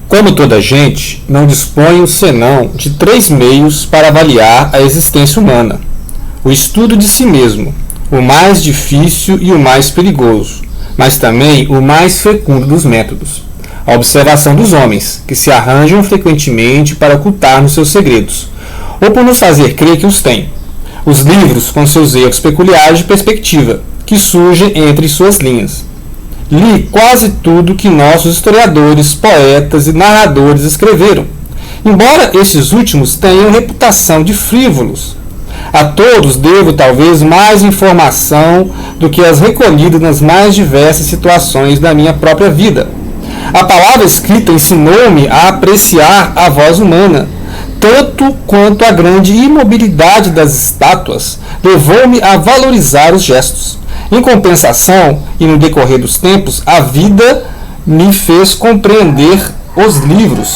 Como toda gente, não dispõe senão de 3 meios para avaliar a existência humana: o estudo de si mesmo, o mais difícil e o mais perigoso, mas também o mais fecundo dos métodos: a observação dos homens, que se arranjam frequentemente para ocultar-nos seus segredos, ou por nos fazer crer que os têm; os livros com seus erros peculiares de perspectiva, que surgem entre suas linhas. Li quase tudo que nossos historiadores, poetas e narradores escreveram, embora esses últimos tenham reputação de frívolos. A todos devo talvez mais informação do que as recolhidas nas mais diversas situações da minha própria vida. A palavra escrita ensinou-me a apreciar a voz humana, tanto quanto a grande imobilidade das estátuas levou-me a valorizar os gestos. Em compensação, e no decorrer dos tempos, a vida me fez compreender os livros.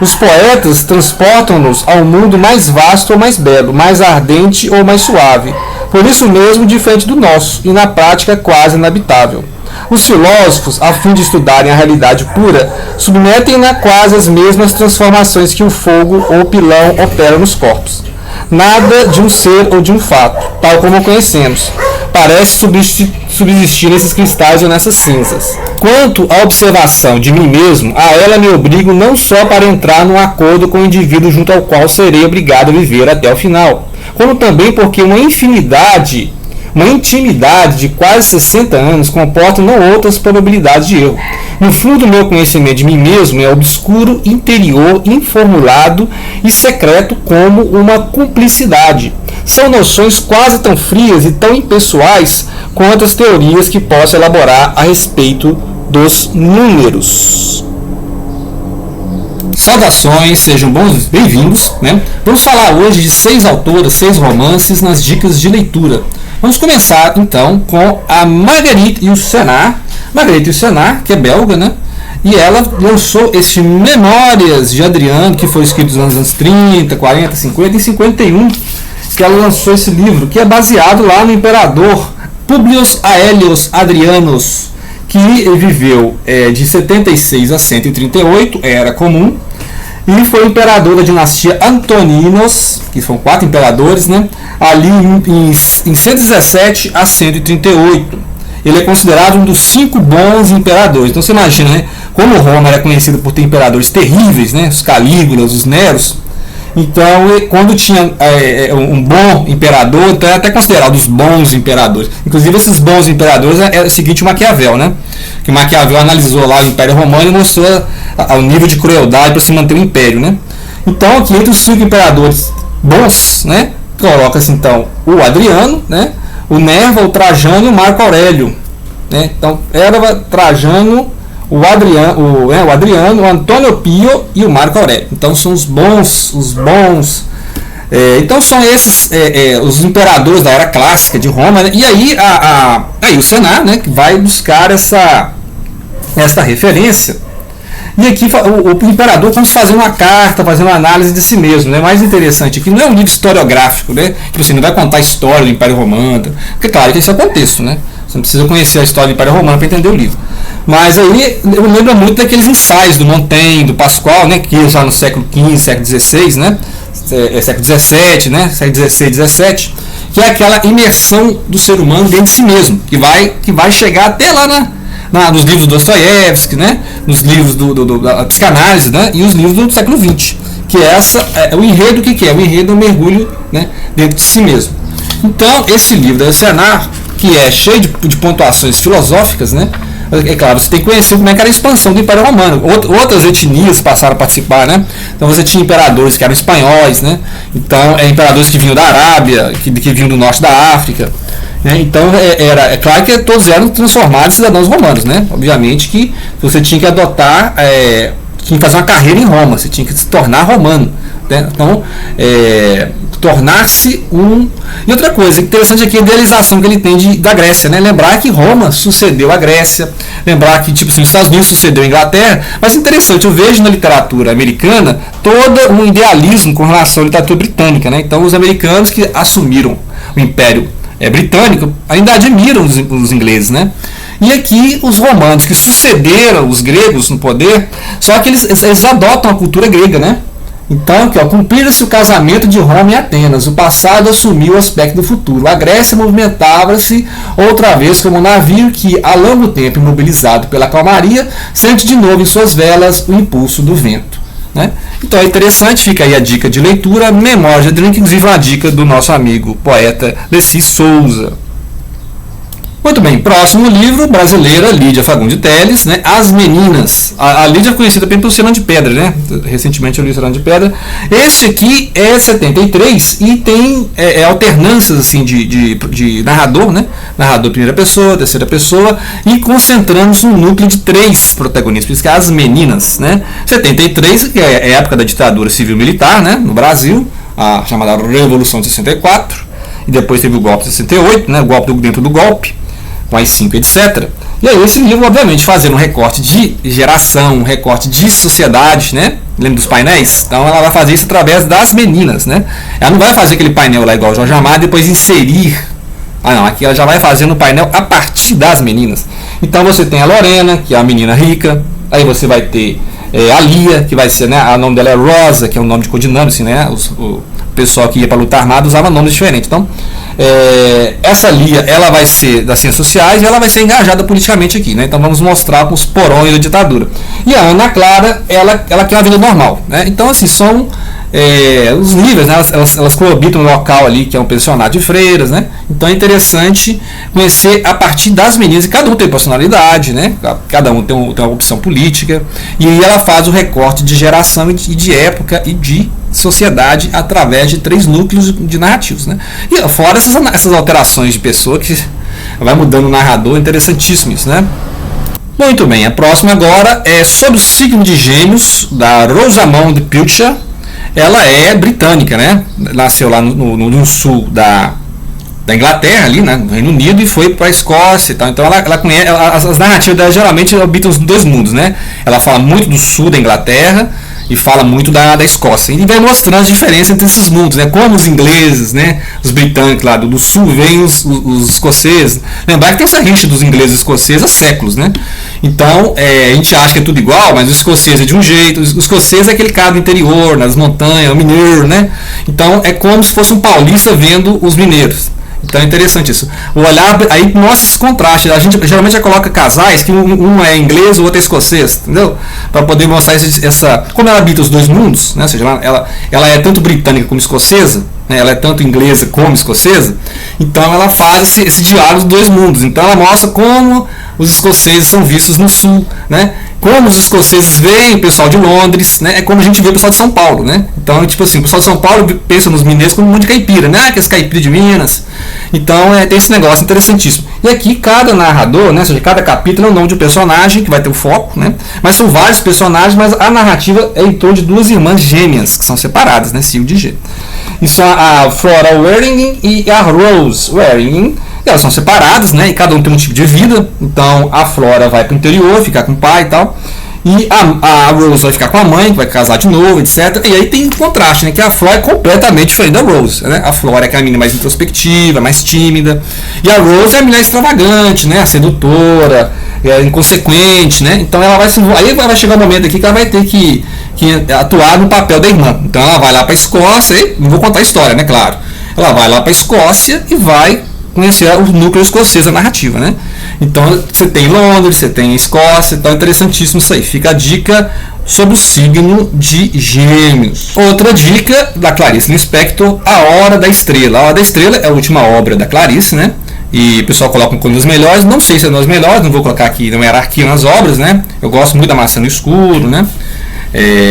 Os poetas transportam-nos ao mundo mais vasto ou mais belo, mais ardente ou mais suave, por isso mesmo diferente do nosso, e na prática quase inabitável. Os filósofos, a fim de estudarem a realidade pura, submetem-na quase às mesmas transformações que o fogo ou o pilão opera nos corpos. Nada de um ser ou de um fato, tal como o conhecemos, parece subsistir nesses cristais ou nessas cinzas. Quanto à observação de mim mesmo, a ela me obrigo não só para entrar num acordo com o indivíduo junto ao qual serei obrigado a viver até o final, como também porque uma intimidade de quase 60 anos comporta não outras probabilidades de erro. No fundo, meu conhecimento de mim mesmo é obscuro, interior, informulado e secreto como uma cumplicidade. São noções quase tão frias e tão impessoais quanto as teorias que posso elaborar a respeito dos números. Saudações, sejam bem-vindos, né? Vamos falar hoje de 6 autoras, 6 romances nas dicas de leitura. Vamos começar então com a Marguerite Yourcenar. Marguerite Yourcenar, que é belga, né? E ela lançou esse Memórias de Adriano, que foi escrito nos anos 30, 40, 50 e 51, que ela lançou esse livro, que é baseado lá no imperador Publio Aelius Hadrianus, que viveu de 76 a 138, era comum, e foi imperador da dinastia Antoninos, que são 4 imperadores, né? Ali em 117 a 138. Ele é considerado um dos 5 bons imperadores. Então você imagina, né? Como Roma era conhecida por ter imperadores terríveis, né? Os Calígulas, os Neros. Então, quando tinha um bom imperador, então era até considerado os bons imperadores. Inclusive, esses bons imperadores é o seguinte: o Maquiavel, né? Que Maquiavel analisou lá o Império Romano e mostrou o nível de crueldade para se manter o império, né? Então, aqui entre os 5 imperadores bons, né? Coloca-se então o Adriano, né? O Nerva, o Trajano e o Marco Aurélio, né? Então, era Trajano, o Adriano, o Antônio Pio e o Marco Aurélio. Então são os bons. Então são esses os imperadores da era clássica de Roma, né? E aí o Yourcenar, né, que vai buscar essa referência. E aqui o imperador vamos fazer uma carta, fazer uma análise de si mesmo, né? Mais interessante aqui não é um livro historiográfico, né? Tipo assim, não vai contar a história do Império Romano, porque claro que esse é o contexto, né? Você não precisa conhecer a história do Império Romano para entender o livro. Mas aí eu lembro muito daqueles ensaios do Montaigne, do Pascal, né? Que já no século XV, século XVI, né? Século XVII, né? Século XVI, XVII, que é aquela imersão do ser humano dentro de si mesmo, que vai chegar até lá nos livros do Dostoiévski, né? Nos livros da psicanálise, né? E os livros do século XX, que o enredo, que é? O enredo é um mergulho, né, dentro de si mesmo. Então, esse livro da Yourcenar, que é cheio de pontuações filosóficas, né? É claro, você tem que conhecer como é que era a expansão do Império Romano. Outras etnias passaram a participar, né? Então você tinha imperadores que eram espanhóis, né? Então, imperadores que vinham da Arábia, que vinham do norte da África, né? Então, é claro que todos eram transformados em cidadãos romanos, né? Obviamente que você tinha que adotar, tinha que fazer uma carreira em Roma, você tinha que se tornar romano, né? Então, tornar-se um... E outra coisa interessante aqui é a idealização que ele tem da Grécia, né? Lembrar que Roma sucedeu a Grécia, lembrar que tipo, assim, os Estados Unidos sucedeu a Inglaterra, mas interessante, eu vejo na literatura americana todo um idealismo com relação à literatura britânica, né? Então os americanos que assumiram o Império britânico ainda admiram os ingleses, né? E aqui os romanos que sucederam os gregos no poder, só que eles adotam a cultura grega, né? Então, aqui, cumpria-se o casamento de Roma e Atenas. O passado assumiu o aspecto do futuro. A Grécia movimentava-se outra vez como um navio que, a longo tempo imobilizado pela calmaria, sente de novo em suas velas o impulso do vento. Né? Então é interessante, fica aí a dica de leitura, Memória de Drink, inclusive uma dica do nosso amigo poeta Leci Souza. Muito bem, próximo livro, brasileira, Lídia Fagundes Telles, né? As Meninas. A Lídia é conhecida pelo Serão de Pedra, né? Recentemente eu li o Serão de Pedra. Este aqui é 73 e tem alternâncias assim, de narrador, né? Narrador primeira pessoa, terceira pessoa, e concentramos um núcleo de 3 protagonistas, por isso que é As Meninas, né? 73, que é a época da ditadura civil-militar, né? No Brasil, a chamada Revolução de 64, e depois teve o golpe de 68, né? O golpe dentro do golpe, com as 5, etc. E aí esse livro, obviamente, fazendo um recorte de geração, um recorte de sociedade, né? Lembra dos painéis? Então ela vai fazer isso através das meninas, né? Ela não vai fazer aquele painel lá igual o Jorge Amado e depois inserir. Não, aqui ela já vai fazendo o painel a partir das meninas. Então você tem a Lorena, que é a menina rica. Aí você vai ter a Lia, que vai ser, né? O nome dela é Rosa, que é um nome de codinome, assim, né? O pessoal que ia para lutar armado usava nomes diferentes. Então, essa Lia, ela vai ser das ciências sociais e ela vai ser engajada politicamente aqui, né? Então vamos mostrar com os porões da ditadura. E a Ana Clara, ela quer uma vida normal, né? Então, assim, são os níveis, né? Elas coabitam no local ali, que é um pensionato de freiras, né? Então é interessante conhecer a partir das meninas, e cada um tem personalidade, né? Cada um tem uma opção política, e aí ela faz o recorte de geração e de época e de sociedade através de 3 núcleos de narrativos, né? E fora essas alterações de pessoa que vai mudando o narrador, interessantíssimo isso, né? Muito bem, a próxima agora é sobre o signo de Gêmeos, da Rosamond Pilcher. Ela é britânica, né? Nasceu lá no sul da Inglaterra, ali, né? No Reino Unido, e foi para a Escócia e tal. Então ela conhece, as narrativas dela geralmente habitam os 2 mundos, né? Ela fala muito do sul da Inglaterra e fala muito da Escócia. E vai mostrando as diferenças entre esses mundos, né? Como os ingleses, né? Os britânicos lá do sul vêm os escoceses. Lembrar que tem essa rixa dos ingleses e escoceses há séculos, né? Então, a gente acha que é tudo igual, mas o escocês é de um jeito. O escocês é aquele cara do interior, nas montanhas, o mineiro, né? Então, é como se fosse um paulista vendo os mineiros. Então é interessante isso. O olhar aí mostra esse contraste. A gente geralmente já coloca casais que um é inglês, o outro é escocês, entendeu? Para poder mostrar essa. Como ela habita os 2 mundos, né? Ou seja, ela é tanto britânica como escocesa, né? Ela é tanto inglesa como escocesa. Então ela faz esse diálogo dos 2 mundos. Então ela mostra como os escoceses são vistos no sul, né? Como os escoceses veem o pessoal de Londres, né? É como a gente vê o pessoal de São Paulo, né? Então, tipo assim, o pessoal de São Paulo pensa nos mineiros como um monte de caipira, né? Que é caipira de Minas. Então, tem esse negócio interessantíssimo. E aqui, cada narrador, né? Ou seja, cada capítulo é o nome de um personagem, que vai ter o foco, né? Mas são vários personagens, mas a narrativa é em torno de 2 irmãs gêmeas, que são separadas, né? Signo de gêmeo. E são a Flora Waring e a Rose Waring. Elas são separadas, né? E cada um tem um tipo de vida. Então a Flora vai para o interior, ficar com o pai e tal. E a Rose vai ficar com a mãe, que vai casar de novo, etc. E aí tem um contraste, né? Que a Flora é completamente diferente da Rose, né? A Flora é aquela menina mais introspectiva, mais tímida. E a Rose é a menina extravagante, né? A sedutora, inconsequente, né? Então ela vai se... Aí vai chegar um momento aqui que ela vai ter que atuar no papel da irmã. Então ela vai lá para a Escócia, e não vou contar a história, né? Claro. Ela vai lá para a Escócia e vai conhecer o núcleo escocês da narrativa, né? Então você tem Londres, você tem Escócia, então é interessantíssimo isso aí. Fica a dica sobre o signo de Gêmeos. Outra dica da Clarice Lispector, A Hora da Estrela. A Hora da Estrela é a última obra da Clarice, né? E o pessoal coloca como das melhores, não sei se é uma das melhores, não vou colocar aqui uma hierarquia nas obras, né? Eu gosto muito da Maçã no Escuro, né?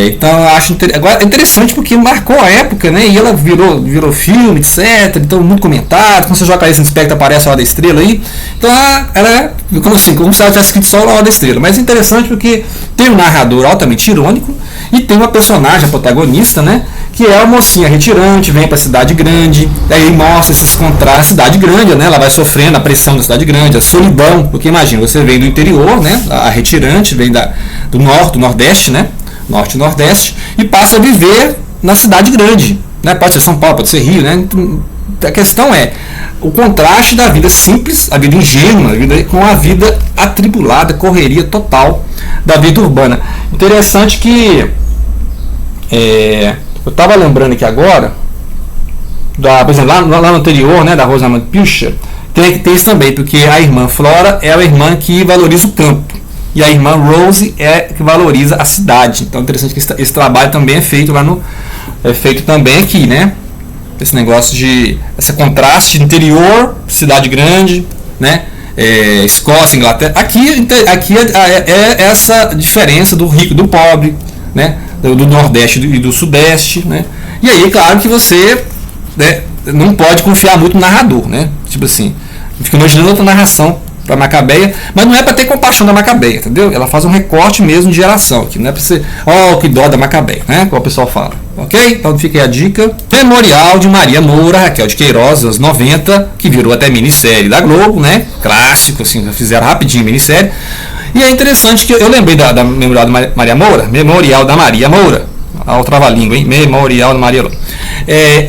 Então eu acho interessante porque marcou a época, né? E ela virou filme, etc. Então muito comentado. Quando você joga Clarice Lispector, aparece a Hora da Estrela aí. Então ela é como se ela tivesse escrito só a Hora da Estrela. Mas é interessante porque tem um narrador altamente irônico e tem uma personagem, a protagonista, né? Que é a mocinha retirante, vem para a cidade grande. Aí mostra esses contrastes. Cidade grande, né? Ela vai sofrendo a pressão da cidade grande, a solidão. Porque imagina, você vem do interior, né? A retirante vem do norte, do nordeste, né? Norte e Nordeste, e passa a viver na cidade grande, né? Pode ser São Paulo, pode ser Rio, né? A questão é, o contraste da vida simples, a vida ingênua, com a vida atribulada, correria total da vida urbana. Interessante que eu estava lembrando aqui agora, por exemplo, lá no anterior, né, da Rosamund Pilcher, tem isso também, porque a irmã Flora é a irmã que valoriza o campo, e a irmã Rose é que valoriza a cidade. Então é interessante que esse trabalho também é feito também aqui, né? Esse negócio esse contraste interior, cidade grande, né? Escócia, Inglaterra. Aqui é essa diferença do rico e do pobre, né? Do Nordeste e do Sudeste, né? E aí, claro que você, né, não pode confiar muito no narrador, né? Tipo assim, fica imaginando outra narração para Macabeia, mas não é para ter compaixão da Macabeia, entendeu? Ela faz um recorte mesmo de geração aqui, não é para ser, que dó da Macabeia, né? Como o pessoal fala, ok? Então fica aí a dica. Memorial de Maria Moura, Raquel de Queiroz, anos 90, que virou até minissérie da Globo, né? Clássico, assim, já fizeram rapidinho minissérie. E é interessante que eu lembrei da Memorial da Maria Moura, Memorial da Maria Moura, ao trava-língua, hein? Memorial da Maria Moura.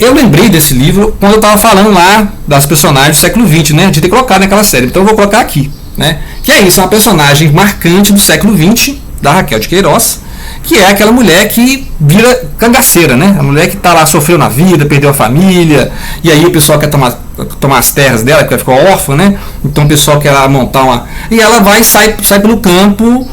Eu lembrei desse livro quando eu estava falando lá das personagens do século XX, né? De ter colocado naquela série. Então eu vou colocar aqui, né? Que é isso, uma personagem marcante do século XX, da Raquel de Queiroz, que é aquela mulher que vira cangaceira, né? A mulher que está lá, sofreu na vida, perdeu a família, e aí o pessoal quer tomar as terras dela, porque ela ficou órfã, né? Então o pessoal quer lá montar uma... E ela sai pelo campo,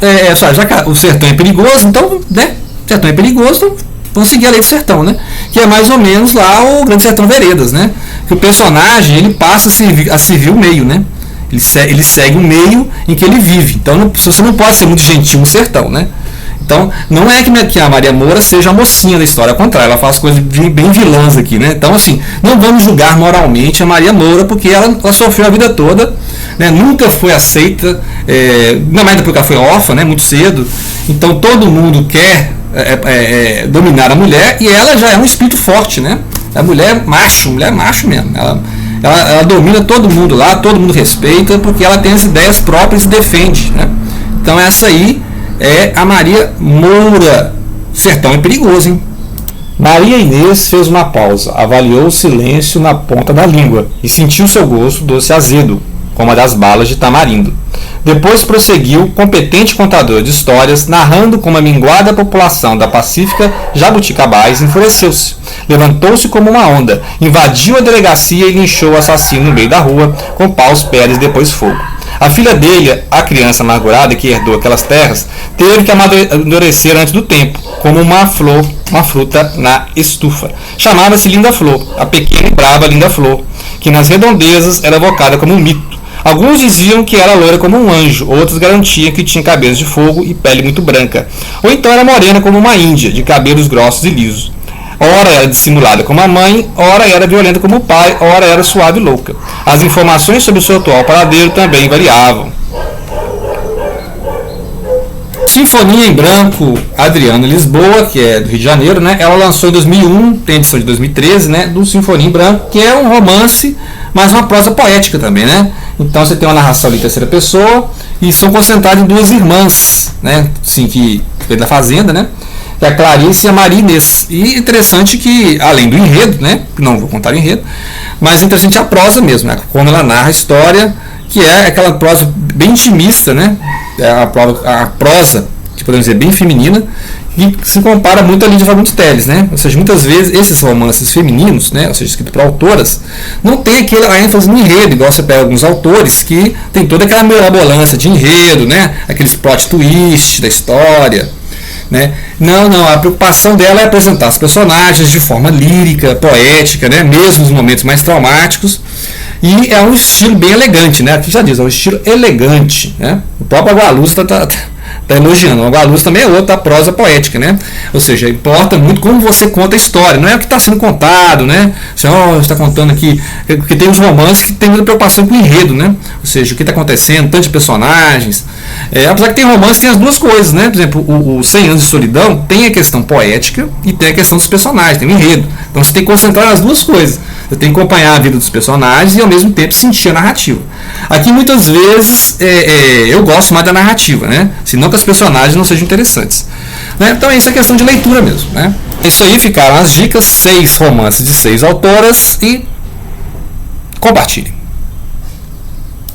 já que o sertão é perigoso, então, né? O sertão é perigoso, então vamos seguir a lei do sertão, né? Que é mais ou menos lá o Grande Sertão Veredas, né? Que o personagem, ele passa a servir o meio, né? Ele segue o meio em que ele vive. Então você não pode ser muito gentil no sertão, né? Então, não é que a Maria Moura seja a mocinha da história, ao contrário, ela faz coisas bem vilãs aqui, né? Então, assim, não vamos julgar moralmente a Maria Moura, porque ela sofreu a vida toda, né? Nunca foi aceita, não mais porque ela foi órfã, né? Muito cedo. Então, todo mundo quer dominar a mulher, e ela já é um espírito forte, né? A mulher macho mesmo. Ela domina todo mundo lá, todo mundo respeita, porque ela tem as ideias próprias e se defende, né? Então, essa aí é a Maria Moura. Sertão é perigoso, hein? Maria Inês fez uma pausa, avaliou o silêncio na ponta da língua e sentiu seu gosto doce azedo, como a das balas de tamarindo. Depois prosseguiu, competente contador de histórias, narrando como a minguada população da pacífica Jabuticabás enfureceu-se. Levantou-se como uma onda, invadiu a delegacia e linchou o assassino no meio da rua, com paus, pedras e depois fogo. A filha dele, a criança amargurada que herdou aquelas terras, teve que amadurecer antes do tempo, como uma fruta na estufa. Chamava-se Linda Flor, a pequena e brava Linda Flor, que nas redondezas era evocada como um mito. Alguns diziam que era loira como um anjo, outros garantiam que tinha cabelos de fogo e pele muito branca. Ou então era morena como uma índia, de cabelos grossos e lisos. Ora era dissimulada como a mãe, ora era violenta como o pai, ora era suave e louca. As informações sobre o seu atual paradeiro também variavam. Sinfonia em Branco, Adriana Lisboa, que é do Rio de Janeiro, né? Ela lançou em 2001, tem edição de 2013, né? Do Sinfonia em Branco, que é um romance, mas uma prosa poética também, né? Então você tem uma narração em terceira pessoa e são concentradas em duas irmãs, né? Assim, que veio da fazenda, né? Que é a Clarice e a Maria Inês. E interessante que, além do enredo, né? Não vou contar o enredo, mas interessante a prosa mesmo, né? Quando ela narra a história, que é aquela prosa bem intimista, né? A prosa, que podemos dizer, bem feminina, que se compara muito a Lídia Fagundes Telles, né? Ou seja, muitas vezes esses romances femininos, né? Ou seja, escritos por autoras, não tem aquela ênfase no enredo, igual você pega alguns autores que tem toda aquela mirabolância de enredo, né? Aqueles plot twist da história, né? Não, a preocupação dela é apresentar os personagens de forma lírica, poética, né? Mesmo nos momentos mais traumáticos. E é um estilo bem elegante, né? Aqui já diz, é um estilo elegante, né? O próprio Agualuz está elogiando. O Agualuz também é outra prosa poética, né? Ou seja, importa muito como você conta a história, não é o que está sendo contado, né? Você está contando aqui, porque tem os romances que tem muita preocupação com o enredo, né? Ou seja, o que está acontecendo, tantos personagens. Apesar que tem romances que tem as duas coisas, né? Por exemplo, o 100 Anos de Solidão tem a questão poética e tem a questão dos personagens, tem o enredo. Então você tem que concentrar nas duas coisas. Você tem que acompanhar a vida dos personagens e ao mesmo tempo sentir a narrativa. Aqui muitas vezes eu gosto mais da narrativa, né? Senão que os personagens não sejam interessantes, né? Então isso é questão de leitura mesmo, né? Isso aí ficaram as dicas, 6 romances de 6 autoras e compartilhe.